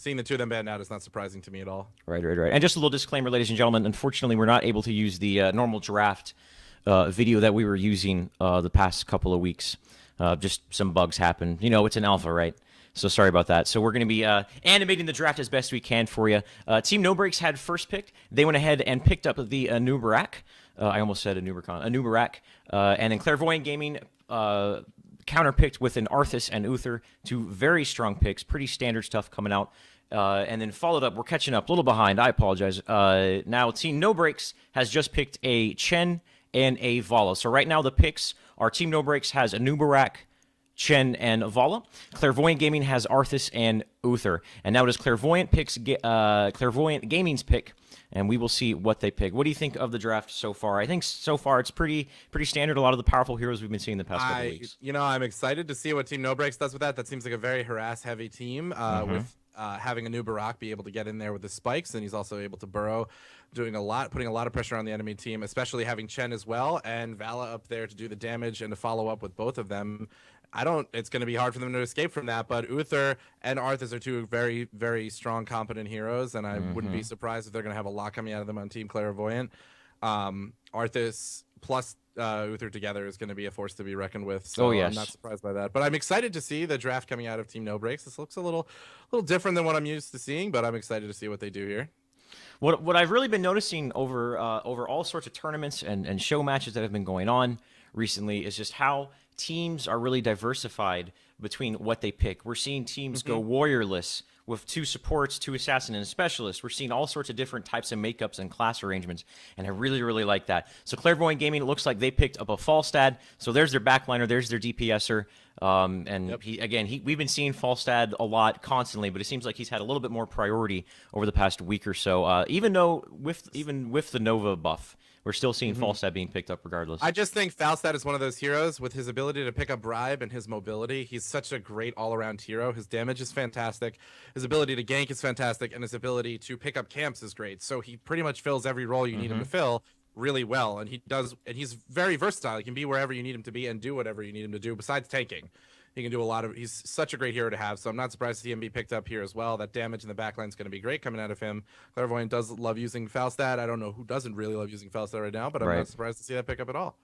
seeing the two of them banned out is not surprising to me at all. Right. And just a little disclaimer, ladies and gentlemen. Unfortunately, we're not able to use the normal draft video that we were using the past couple of weeks. Just some bugs happened. You know, it's an alpha, right? So sorry about that. So we're going to be animating the draft as best we can for you. Team No Breaks had first pick. They went ahead and picked up the Anubarak. I almost said Anubarak. And then Clairvoyant Gaming counterpicked with an Arthas and Uther, two very strong picks, pretty standard stuff coming out. And then followed up, we're catching up, a little behind, I apologize. Now, Team No Breaks has just picked a Chen and a Vala. So right now the picks are Team No Breaks has Anubarak, Chen, and Vala. Clairvoyant Gaming has Arthas and Uther. And now it is Clairvoyant Clairvoyant Gaming's pick, and we will see what they pick. What do you think of the draft so far? I think so far it's pretty standard. A lot of the powerful heroes we've been seeing the past couple weeks. You know, I'm excited to see what Team No Breaks does with that. That seems like a very harass-heavy team with having Anubarak be able to get in there with the spikes, and he's also able to burrow, putting a lot of pressure on the enemy team, especially having Chen as well, and Vala up there to do the damage and to follow up with both of them. It's going to be hard for them to escape from that, but Uther and Arthas are two very, very strong, competent heroes, and I wouldn't be surprised if they're going to have a lot coming out of them on Team Clairvoyant. Arthas plus Uther together is going to be a force to be reckoned with, so I'm not surprised by that. But I'm excited to see the draft coming out of Team No Breaks. This looks a little different than what I'm used to seeing, but I'm excited to see what they do here. What I've really been noticing over all sorts of tournaments and show matches that have been going on recently is just how teams are really diversified between what they pick. We're seeing teams go warriorless with 2 supports, 2 assassin, and a specialist. We're seeing all sorts of different types of makeups and class arrangements, and I really, really like that. So Clairvoyant Gaming, it looks like they picked up a Falstad. So there's their backliner, there's their DPSer. We've been seeing Falstad a lot constantly, but it seems like he's had a little bit more priority over the past week or so. Even with the Nova buff, we're still seeing Falstad being picked up regardless. I just think Falstad is one of those heroes with his ability to pick up bribe and his mobility. He's such a great all-around hero. His damage is fantastic. His ability to gank is fantastic, and his ability to pick up camps is great. So he pretty much fills every role you need him to fill really well, and he's very versatile. He can be wherever you need him to be and do whatever you need him to do besides tanking. He can do a lot of. He's such a great hero to have, so I'm not surprised to see him be picked up here as well. That damage in the backline is going to be great coming out of him. Clairvoyant does love using Falstad. I don't know who doesn't really love using Falstad right now, but I'm not surprised to see that pickup at all.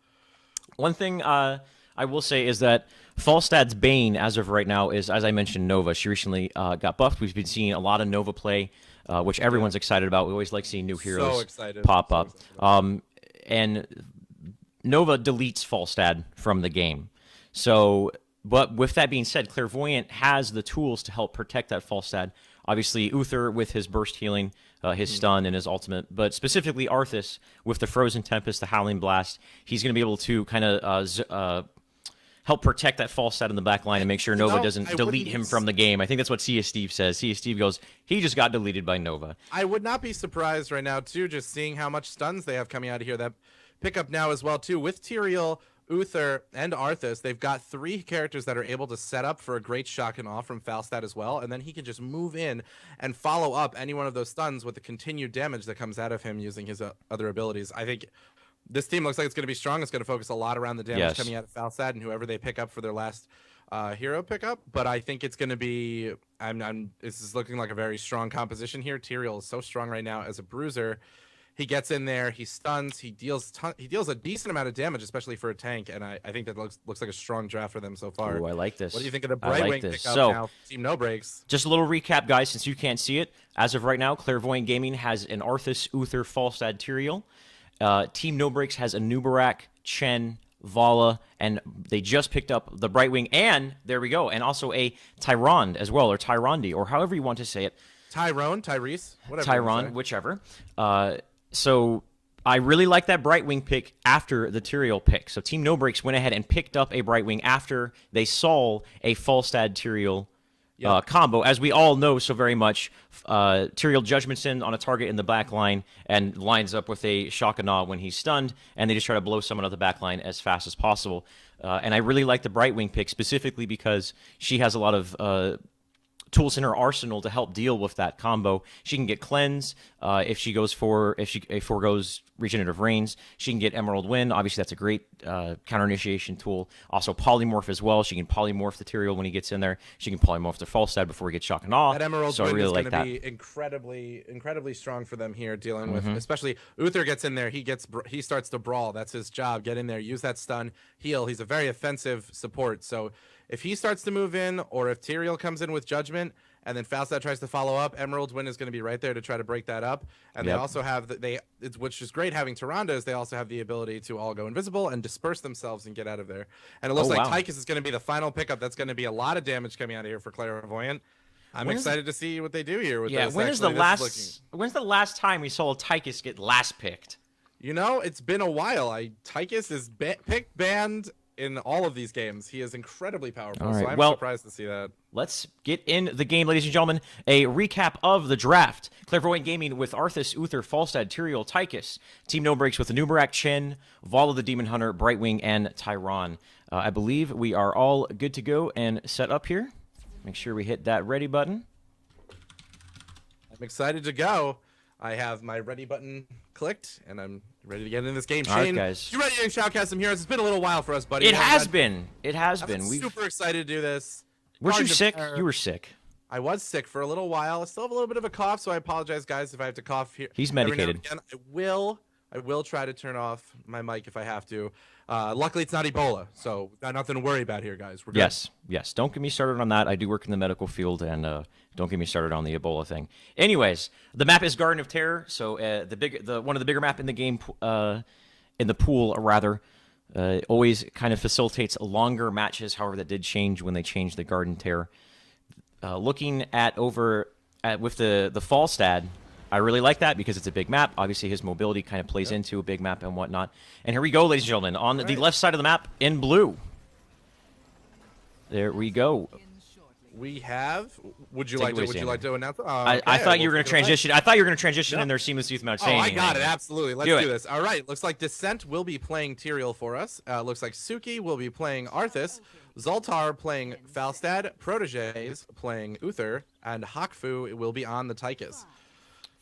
One thing I will say is that Falstad's Bane, as of right now, is, as I mentioned, Nova. She recently got buffed. We've been seeing a lot of Nova play, which everyone's excited about. We always like seeing new heroes pop up. And Nova deletes Falstad from the game. So... But with that being said, Clairvoyant has the tools to help protect that Falstad. Obviously, Uther with his burst healing, his stun, and his ultimate. But specifically Arthas with the Frozen Tempest, the Howling Blast. He's going to be able to kind of help protect that Falstad in the back line and make sure Nova doesn't delete him from the game. I think that's what CS Steve says. CS Steve goes, he just got deleted by Nova. I would not be surprised right now, too, just seeing how much stuns they have coming out of here. That pickup now as well, too, with Tyrael, Uther, and Arthas. They've got 3 characters that are able to set up for a great shock and awe from Falstad as well, and then he can just move in and follow up any one of those stuns with the continued damage that comes out of him using his other abilities. I think this team looks like it's going to be strong. It's going to focus a lot around the damage coming out of Falstad and whoever they pick up for their last hero pickup, but I think it's going to be this is looking like a very strong composition here. Tyrael is so strong right now as a bruiser. He gets in there, he stuns, he deals a decent amount of damage, especially for a tank, and I think that looks like a strong draft for them so far. Ooh, I like this. What do you think of the Brightwing pickup now? Team No Breaks. Just a little recap, guys, since you can't see it. As of right now, Clairvoyant Gaming has an Arthas, Uther, Falstad, Tyrael. Team No Breaks has Anubarak, Chen, Vala, and they just picked up the Brightwing, and there we go, and also a Tyrande as well, or Tyrande, or however you want to say it. Tyrese, whatever. Tyrande, whichever. So I really like that Brightwing pick after the Tyrael pick. So Team No Breaks went ahead and picked up a Brightwing after they saw a Falstad Tyrael combo. As we all know so very much, Tyrael Judgment's in on a target in the back line and lines up with a Shock and Awe when he's stunned, and they just try to blow someone out the back line as fast as possible. And I really like the Brightwing pick specifically because she has a lot of tools in her arsenal to help deal with that combo. She can get cleanse if she foregoes regenerative rains. She can get Emerald Wind. Obviously, that's a great counter initiation tool. Also, polymorph as well. She can polymorph the Tyrael when he gets in there. She can polymorph the Falstad before he gets shock and awe. That Emerald so Wind I really is like going to that. be incredibly strong for them here, dealing with, especially Uther gets in there. He starts to brawl. That's his job. Get in there, use that stun, heal. He's a very offensive support. So if he starts to move in, or if Tyrael comes in with Judgment, and then Falstad tries to follow up, Emerald Wind is going to be right there to try to break that up. And they also have which is great having Tyrande, is they also have the ability to all go invisible and disperse themselves and get out of there. And it looks like Tychus is going to be the final pickup. That's going to be a lot of damage coming out of here for Clairvoyant. I'm excited to see what they do here with this. When's the last time we saw Tychus get last picked? You know, it's been a while. Tychus is picked, banned in all of these games. He is incredibly powerful, so I'm surprised to see that. Let's get in the game, ladies and gentlemen. A recap of the draft. Clairvoyant Gaming with Arthas, Uther, Falstad, Tyrael, Tychus. Team No Breaks with Anubarak, Chen, Vala the Demon Hunter, Brightwing, and Tyron. I believe we are all good to go and set up here. Make sure we hit that ready button. I'm excited to go. I have my ready button clicked, and I'm ready to get in this game. Shane, all right, guys. You ready to shoutcast some heroes? It's been a little while for us, buddy. It has been. I'm super excited to do this. Were you sick? You were sick. I was sick for a little while. I still have a little bit of a cough, so I apologize, guys, if I have to cough here. He's medicated. I will try to turn off my mic if I have to. Luckily, it's not Ebola, so got nothing to worry about here, guys. We're good. Yes. Don't get me started on that. I do work in the medical field, and don't get me started on the Ebola thing. Anyways, the map is Garden of Terror, so one of the bigger map in the game, in the pool rather. Always kind of facilitates longer matches. However, that did change when they changed the Garden Terror. Looking with the Falstad, I really like that because it's a big map. Obviously, his mobility kind of plays into a big map and whatnot. And here we go, ladies and gentlemen, on the left side of the map in blue. There we go. We have. Would you like to announce? I thought you were going to transition. I thought you were going to transition in there seamlessly without saying anything. I got it. Absolutely. Let's do this. All right. Looks like Descent will be playing Tyrael for us. Looks like Suki will be playing Arthas. Zoltar playing Falstad. Proteges playing Uther. And Hakfu will be on the Tychus.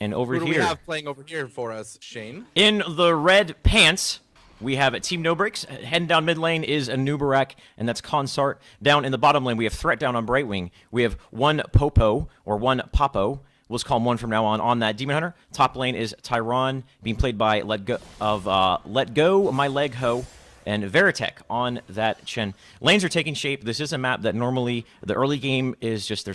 And over here, who do we have playing over here for us, Shane? In the red pants, we have Team No Breaks. Heading down mid lane is Anubarak, and that's Consort. Down in the bottom lane, we have Threat down on Brightwing. We have one Popo, or one Popo. We'll just call him one from now on that Demon Hunter. Top lane is Tyron, being played by Let Go My Leg Ho, and Veritek on that Chen. Lanes are taking shape. This is a map that normally the early game is just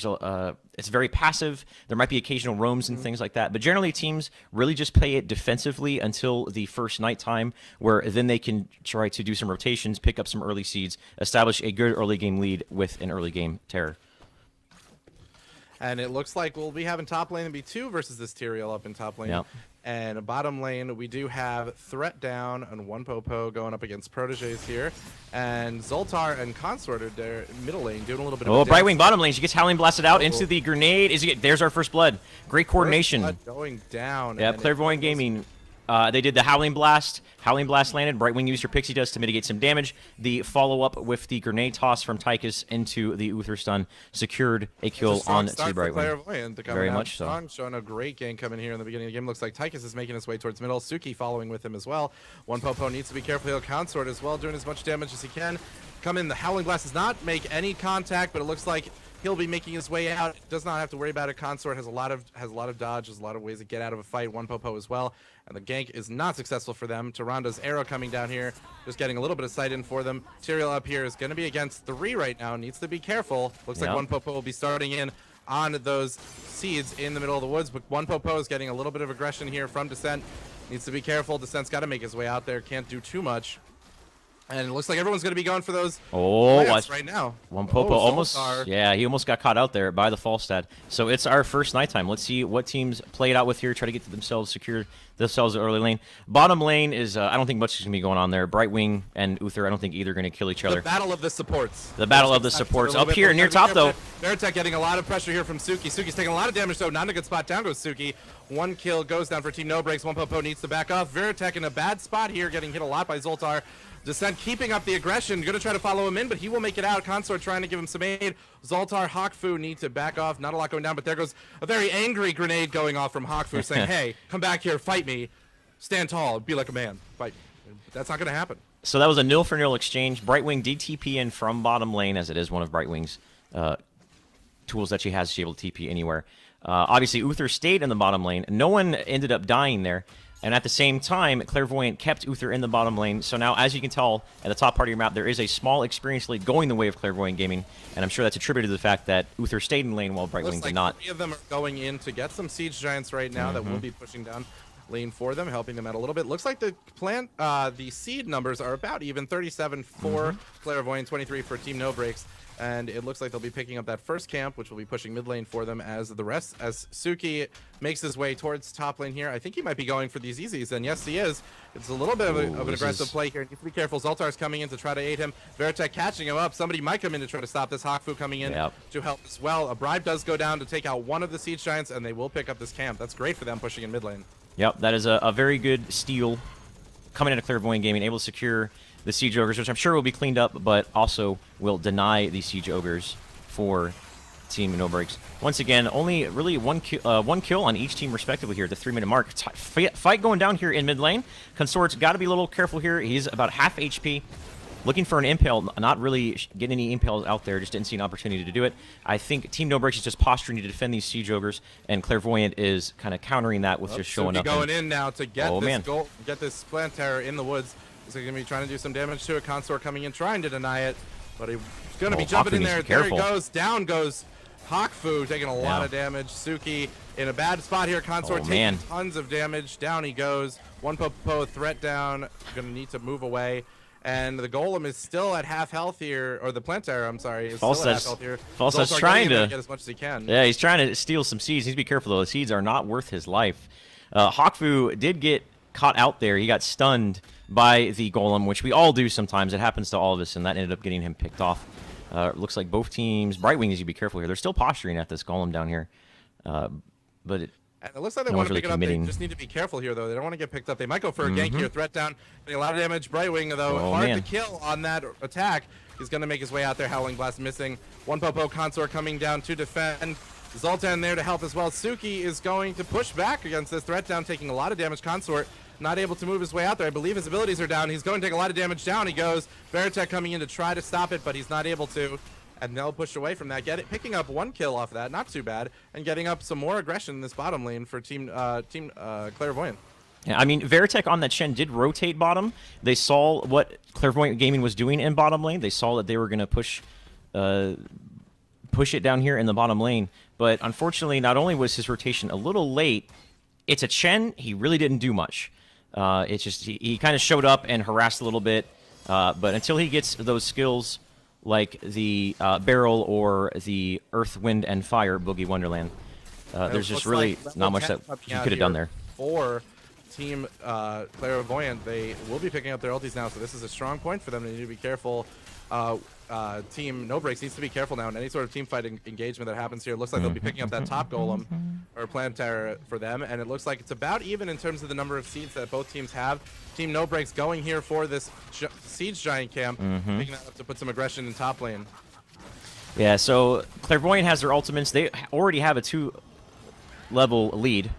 it's very passive. There might be occasional roams and things like that, but generally teams really just play it defensively until the first nighttime, where then they can try to do some rotations, pick up some early seeds, establish a good early game lead with an early game terror. And it looks like we'll be having top lane B2 versus this Tyrael up in top lane. Yep. And bottom lane, we do have Threat down and one Popo going up against Proteges here. And Zoltar and Consort are there middle lane doing a little bit of Brightwing bottom lane. She gets Howling Blasted out into the grenade. There's our first blood. Great coordination. First blood going down. Yeah, Clairvoyant Gaming. They did the Howling Blast. Howling Blast landed. Brightwing used her Pixie Dust to mitigate some damage. The follow-up with the grenade toss from Tychus into the Uther stun secured a kill on to Brightwing. Very much so. Showing a great game coming here in the beginning of the game. Looks like Tychus is making his way towards middle. Suki following with him as well. One Popo needs to be careful. He'll Consort as well, doing as much damage as he can. Come in. The Howling Blast does not make any contact, but it looks like he'll be making his way out. Does not have to worry about it. Consort has a lot of dodge. There's a lot of ways to get out of a fight. One Popo as well. And the gank is not successful for them. Tyranda's arrow coming down here, just getting a little bit of sight in for them. Tyrael up here is going to be against 3 right now. Needs to be careful. Looks like one Popo will be starting in on those seeds in the middle of the woods. But one Popo is getting a little bit of aggression here from Descent. Needs to be careful. Descent's got to make his way out there. Can't do too much. And it looks like everyone's going to be going for those right now. One Popo almost, he almost got caught out there by the Falstad. So it's our first nighttime. Let's see what teams play it out with here, try to get secure themselves the early lane. Bottom lane is, I don't think much is going to be going on there. Brightwing and Uther, I don't think either are going to kill each other. The battle of the supports. The battle of the supports. Up here, near top, though. Veritek getting a lot of pressure here from Suki. Suki's taking a lot of damage, though. Not a good spot. Down goes Suki. One kill goes down for Team No Breaks. One Popo needs to back off. Veritek in a bad spot here, getting hit a lot by Zoltar. Descent keeping up the aggression, gonna try to follow him in, but he will make it out. Consort trying to give him some aid. Zoltar, Hawkfu need to back off. Not a lot going down, but there goes a very angry grenade going off from Hawkfu saying, hey, come back here, fight me. Stand tall, be like a man, fight me. That's not gonna happen. So that was a nil for nil exchange. Brightwing did TP in from bottom lane, as it is one of Brightwing's tools that she has to be able to TP anywhere. Obviously, Uther stayed in the bottom lane. No one ended up dying there. And at the same time, Clairvoyant kept Uther in the bottom lane. So now, as you can tell, at the top part of your map, there is a small experience lead going the way of Clairvoyant Gaming. And I'm sure that's attributed to the fact that Uther stayed in lane while Brightwing did not. 3 of them are going in to get some Siege Giants right now that will be pushing down lane for them, helping them out a little bit. Looks like the the seed numbers are about even. 37 for Clairvoyant, 23 for Team No Breaks. And it looks like they'll be picking up that first camp, which will be pushing mid lane for them as Suki makes his way towards top lane here. I think he might be going for these easies, and yes, he is. It's a little bit of an aggressive play here. Needs to be careful. Zoltar's coming in to try to aid him. Veritech catching him up. Somebody might come in to try to stop this. Hawkfu coming in to help as well. A bribe does go down to take out one of the Siege Giants, and they will pick up this camp. That's great for them pushing in mid lane. Yep, that is a very good steal coming into Clairvoyant Gaming, able to secure the Siege Ogres, which I'm sure will be cleaned up, but also will deny the Siege Ogres for Team No Breaks. Once again, only really one kill on each team respectively here at the 3-minute mark. Fight going down here in mid lane. Consort's got to be a little careful here. He's about half HP. Looking for an impale, not really getting any impales out there, just didn't see an opportunity to do it. I think Team No Breaks is just posturing to defend these Siege Ogres, and Clairvoyant is kind of countering that with just showing up. Going in now to get this goal, get this Plant Terror in the woods. He's going to be trying to do some damage to it. Consort coming in, trying to deny it, but he's going to be jumping in there. There he goes. Down goes Hawkfu, taking a lot of damage. Suki in a bad spot here. Consort taking tons of damage. Down he goes. One Popo threat down. Going to need to move away. And the Golem is still at half health here, or the Plant Terror, I'm sorry, is still at half health here. Falset's trying to get as much as he can. Yeah, he's trying to steal some seeds. He needs to be careful, though. The seeds are not worth his life. Hawkfu did get caught out there. He got stunned by the Golem, which we all do sometimes. It happens to all of us, and that ended up getting him picked off. Looks like both teams, Brightwing needs to be careful here. They're still posturing at this Golem down here. But it looks like they want to pick it up. They just need to be careful here, though. They don't want to get picked up. They might go for a gank here. Threat down. Getting a lot of damage. Brightwing, though, hard to kill on that attack. He's going to make his way out there. Howling Blast missing. One Popo Consort coming down to defend. Zoltan there to help as well. Suki is going to push back against this threat down, taking a lot of damage. Consort not able to move his way out there. I believe his abilities are down. He's going to take a lot of damage. Down he goes. Veritech coming in to try to stop it, but he's not able to. And they'll push away from that, picking up one kill off of that, not too bad, and getting up some more aggression in this bottom lane for Team Clairvoyant. Yeah, I mean, Veritech on that Shen did rotate bottom. They saw what Clairvoyant Gaming was doing in bottom lane. They saw that they were going to push it down here in the bottom lane. But unfortunately, not only was his rotation a little late, it's a Chen. He really didn't do much. It's just he kind of showed up and harassed a little bit. But until he gets those skills like the barrel or the Earth, Wind, and Fire Boogie Wonderland, there's just really not much that he could have done there. For Team Clairvoyant, they will be picking up their ultis now, so this is a strong point for them. They need to be careful. Team No Breaks needs to be careful now in any sort of team fight engagement that happens here. It looks like they'll be picking up that top golem or Plant Terror for them, and it looks like it's about even in terms of the number of seeds that both teams have. Team No Breaks going here for this Siege Giant camp, picking that up to put some aggression in top lane. Yeah, so Clairvoyant has their ultimates. They already have a 2-level lead.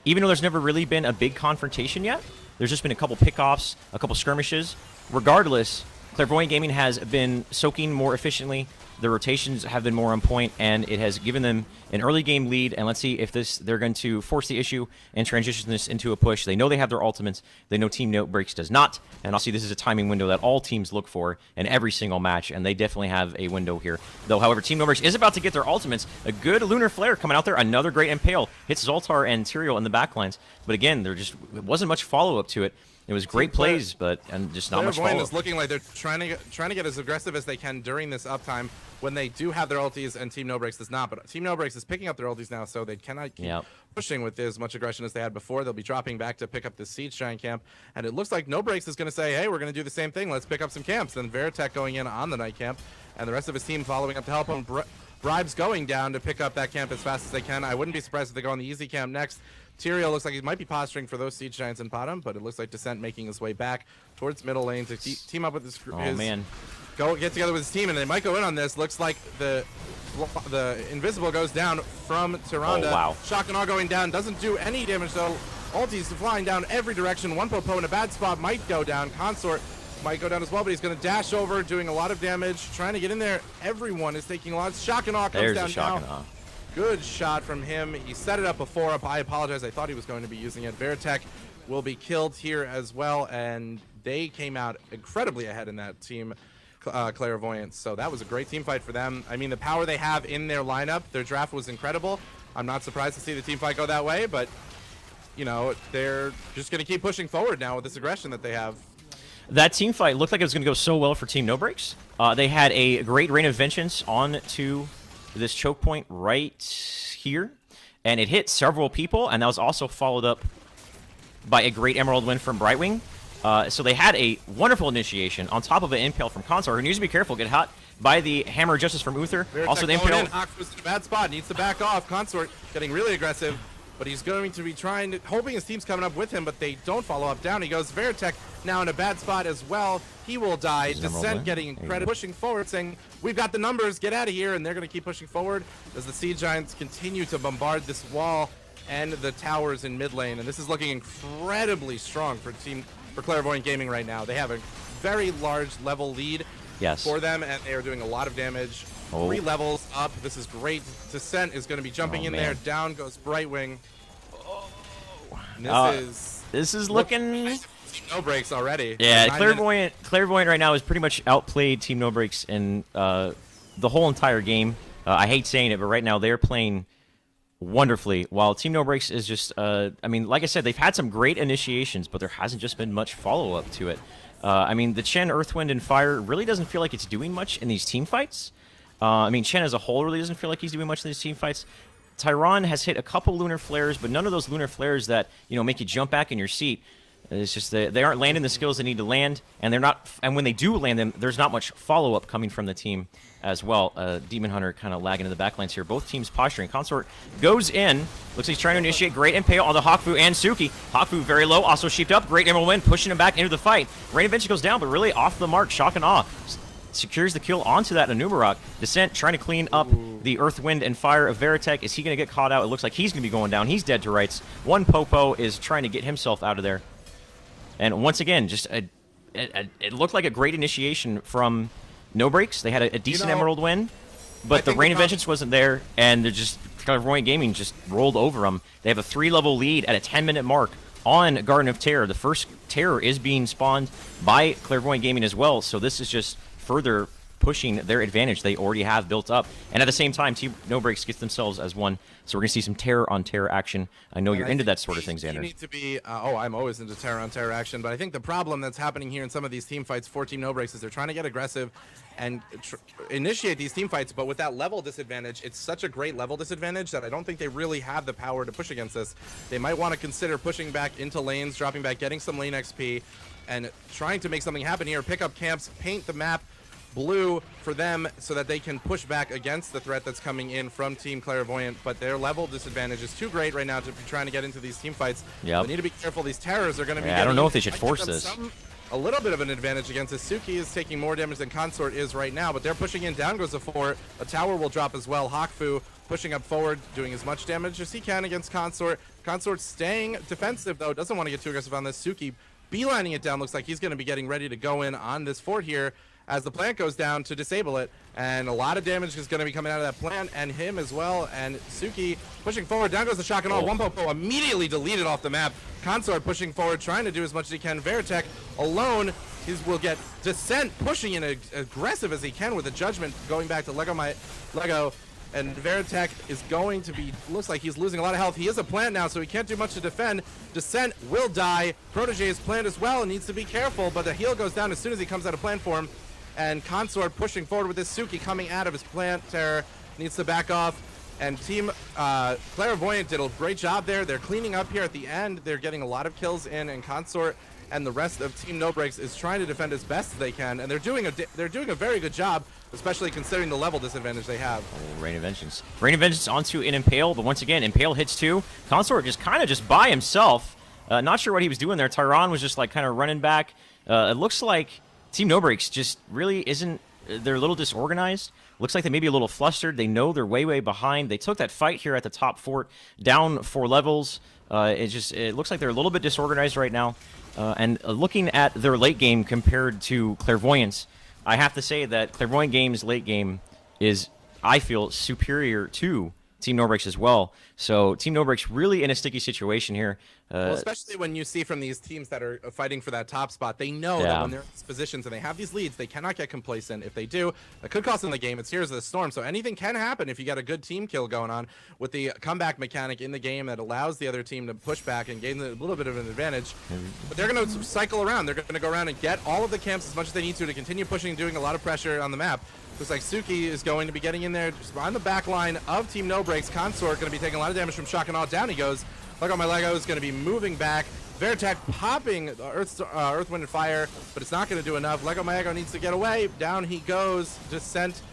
Even though there's never really been a big confrontation yet, there's just been a couple pickoffs, a couple skirmishes. Regardless, Clairvoyant Gaming has been soaking more efficiently. The rotations have been more on point, and it has given them an early game lead. And let's see if they're going to force the issue and transition this into a push. They know they have their ultimates. They know Team No Breaks does not. And obviously, this is a timing window that all teams look for in every single match, and they definitely have a window here. Though, however, Team No Breaks is about to get their ultimates. A good Lunar Flare coming out there. Another great Impale. Hits Zoltar and Tyrael in the backlines. But again, it wasn't much follow-up to it. It was great plays, but just not much follow-up. Is looking like they're trying to get as aggressive as they can during this uptime when they do have their ultis, and Team No Breaks does not. But Team No Breaks is picking up their ultis now, so they cannot keep pushing with as much aggression as they had before. They'll be dropping back to pick up this Siege Giant camp, and it looks like No Breaks is going to say, hey, we're going to do the same thing. Let's pick up some camps. Then Veritech going in on the night camp, and the rest of his team following up to help him. Bribes going down to pick up that camp as fast as they can. I wouldn't be surprised if they go on the easy camp next. Tyrael looks like he might be posturing for those Siege Giants in bottom, but it looks like Descent making his way back towards middle lane to team up with his get together with his team, and they might go in on this. Looks like the Invisible goes down from Tyrande. Oh, wow. Shock and Awe going down, doesn't do any damage though. Ulti's flying down every direction. One Popo in a bad spot might go down. Consort might go down as well, but he's going to dash over, doing a lot of damage, trying to get in there. Everyone is taking a lot. Shock and Awe comes down Shock now. and Awe. Good shot from him. He set it up before. I apologize. I thought he was going to be using it. Veritech will be killed here as well, and they came out incredibly ahead in that team, Clairvoyant. So that was a great team fight for them. I mean, the power they have in their lineup, their draft was incredible. I'm not surprised to see the team fight go that way, but, you know, they're just going to keep pushing forward now with this aggression that they have. That team fight looked like it was going to go so well for Team No Breaks. They had a great Rain of Vengeance on to this choke point right here, and it hit several people, and that was also followed up by a great Emerald win from Brightwing. So they had a wonderful initiation on top of an impale from Consort, who needs to be careful, get hot by the Hammer of Justice from Uther. Veritech Also the impale. Hawk was in a bad spot, needs to back off. Consort getting really aggressive, but he's going to be hoping his team's coming up with him, but they don't follow up. Down he goes. Veritech now in a bad spot as well. He will die. Descent getting credit, pushing forward, saying, we've got the numbers, get out of here, and they're going to keep pushing forward as the Siege Giants continue to bombard this wall and the towers in mid lane, and this is looking incredibly strong for Clairvoyant Gaming right now. They have a very large level lead for them, and they are doing a lot of damage. 3 levels up. This is great. Descent is going to be jumping in there. Down goes Brightwing. This is looking... No breaks already. Yeah, Clairvoyant right now is pretty much outplayed Team No Breaks in the whole entire game. I hate saying it, but right now they're playing wonderfully, while Team No Breaks is just, I mean, like I said, they've had some great initiations, but there hasn't just been much follow-up to it. I mean, the Chen, Earth, Wind, and Fire really doesn't feel like it's doing much in these team fights. I mean, Chen as a whole really doesn't feel like he's doing much in these team fights. Tyron has hit a couple Lunar Flares, but none of those Lunar Flares that, you know, make you jump back in your seat. It's just they aren't landing the skills they need to land, and they're not. And when they do land them, there's not much follow-up coming from the team as well. Demon Hunter kind of lagging in the backlines here. Both teams posturing. Consort goes in. Looks like he's trying to initiate great impale on the Hawkfu and Suki. Hawkfu very low, also sheeped up. Great Emerald Wind pushing him back into the fight. Rain of Vengeance goes down, but really off the mark. Shock and Awe secures the kill onto that Anumarok. Descent trying to clean up the Earth, Wind, and Fire of Veritech. Is he going to get caught out? It looks like he's going to be going down. He's dead to rights. One Popo is trying to get himself out of there. And once again, just it looked like a great initiation from No Breaks. They had a decent Emerald win, but the Rain of Vengeance wasn't there, and they're just Clairvoyant Gaming just rolled over them. They have a 3-level lead at a 10-minute mark on Garden of Terror. The first Terror is being spawned by Clairvoyant Gaming as well, so this is just further pushing their advantage they already have built up. And at the same time, Team No Breaks gets themselves as one. So we're going to see some terror on terror action. I know you're into that sort of thing, Xander. You need to be, I'm always into terror on terror action, but I think the problem that's happening here in some of these team fights for Team No Breaks is they're trying to get aggressive and initiate these team fights, but with that level disadvantage, it's such a great level disadvantage that I don't think they really have the power to push against this. They might want to consider pushing back into lanes, dropping back, getting some lane XP, and trying to make something happen here. Pick up camps, paint the map blue for them so that they can push back against the threat that's coming in from Team Clairvoyant, but their level disadvantage is too great right now to be trying to get into these team fights. Yep. They need to be careful. These terrors are going to be I don't know if they should force this. A little bit of an advantage against this. Suki is taking more damage than Consort is right now, but they're pushing in. Down goes the fort. A tower will drop as well. Hawkfu pushing up forward, doing as much damage as he can against Consort. Consort staying defensive, though. Doesn't want to get too aggressive on this. Suki beelining it down. Looks like he's going to be getting ready to go in on this fort here as the plant goes down to disable it, and a lot of damage is going to be coming out of that plant and him as well. And Suki pushing forward. Down goes the shock and all. One Popo immediately deleted off the map. Consort pushing forward, trying to do as much as he can. Veritech alone will get Descent pushing in aggressive as he can with the judgment going back to Lego. And Veritech is going to be, looks like he's losing a lot of health. He is a plant now, so he can't do much to defend. Descent will die. Protege is plant as well and needs to be careful, but the heal goes down as soon as he comes out of plant form. And Consort pushing forward with this Suki coming out of his plant terror. Needs to back off. And Team Clairvoyant did a great job there. They're cleaning up here at the end. They're getting a lot of kills in, and Consort and the rest of Team No Breaks is trying to defend as best as they can, and they're doing a very good job, especially considering the level disadvantage they have. Oh, Rain of Vengeance. Rain of Vengeance onto an Impale, but once again, Impale hits 2. Consort just kind of just by himself. Not sure what he was doing there. Tyron was just like kind of running back. It looks like Team No Breaks just really isn't. They're a little disorganized. Looks like they may be a little flustered. They know they're way behind. They took that fight here at the top fort, down 4 levels. It looks like they're a little bit disorganized right now. And looking at their late game compared to Clairvoyant's, I have to say that Clairvoyant Games' late game is, I feel, superior to Team No Breaks as well. So Team No Breaks really in a sticky situation here. Well, especially when you see from these teams that are fighting for that top spot, they know that when they're in these positions and they have these leads, they cannot get complacent. If they do, that could cost them the game. It's Here's the Storm, so anything can happen if you got a good team kill going on with the comeback mechanic in the game that allows the other team to push back and gain a little bit of an advantage. But they're going to cycle around. They're going to go around and get all of the camps as much as they need to continue pushing and doing a lot of pressure on the map. Looks like Suki is going to be getting in there just on the back line of Team No Breaks. Consort going to be taking a lot of damage from Shock and Awe. Down he goes. Lego My Lego is going to be moving back. Veritech popping Earth, Wind, and Fire, but it's not going to do enough. Lego My Lego needs to get away. Down he goes. Descent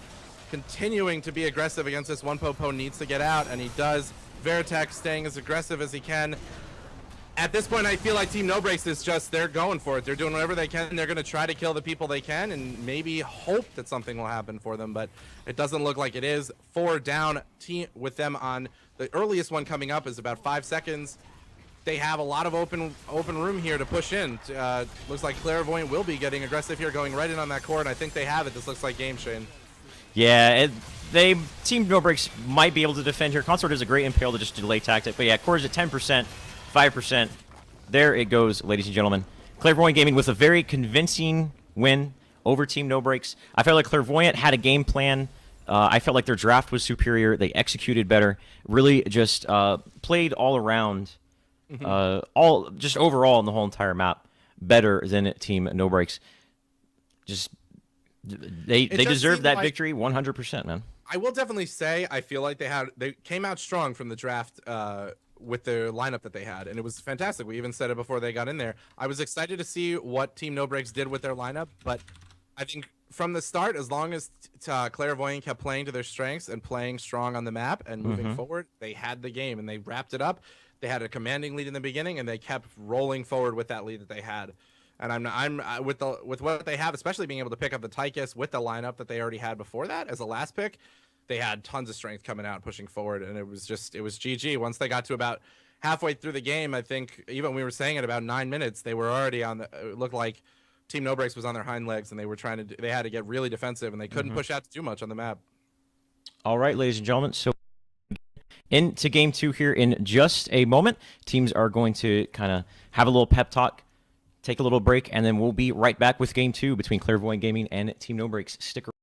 continuing to be aggressive against this one. Popo needs to get out, and he does. Veritech staying as aggressive as he can. At this point, I feel like Team No Breaks is just, they're going for it. They're doing whatever they can. They're going to try to kill the people they can and maybe hope that something will happen for them, but it doesn't look like it is. 4 down team with them on the earliest one coming up is about 5 seconds. They have a lot of open room here to push in. Looks like Clairvoyant will be getting aggressive here, going right in on that core, and I think they have it. This looks like game, Shane. Yeah, Team No Breaks might be able to defend here. Consort is a great Impale to just delay tactic, but yeah, core's at 10%. 5%. There it goes, ladies and gentlemen. Clairvoyant Gaming with a very convincing win over Team No Breaks. I felt like Clairvoyant had a game plan. I felt like their draft was superior. They executed better. Really just played all around, just overall in the whole entire map better than Team No Breaks. They deserve that victory 100%, man. I will definitely say I feel like they came out strong from the draft with the lineup that they had, and it was fantastic. We even said it before they got in there. I was excited to see what Team No Breaks did with their lineup, but I think from the start, as long as Clairvoyant kept playing to their strengths and playing strong on the map and moving forward, they had the game and they wrapped it up. They had a commanding lead in the beginning, and they kept rolling forward with that lead that they had. And I'm with what they have, especially being able to pick up the Tychus with the lineup that they already had before that as a last pick. They had tons of strength coming out, pushing forward, and it was GG. Once they got to about halfway through the game, I think even we were saying at about 9 minutes, they were already on the. It looked like Team No Breaks was on their hind legs, and they were they had to get really defensive, and they couldn't push out too much on the map. All right, ladies and gentlemen, so into game 2 here in just a moment. Teams are going to kind of have a little pep talk, take a little break, and then we'll be right back with game 2 between Clairvoyant Gaming and Team No Breaks. Stick around.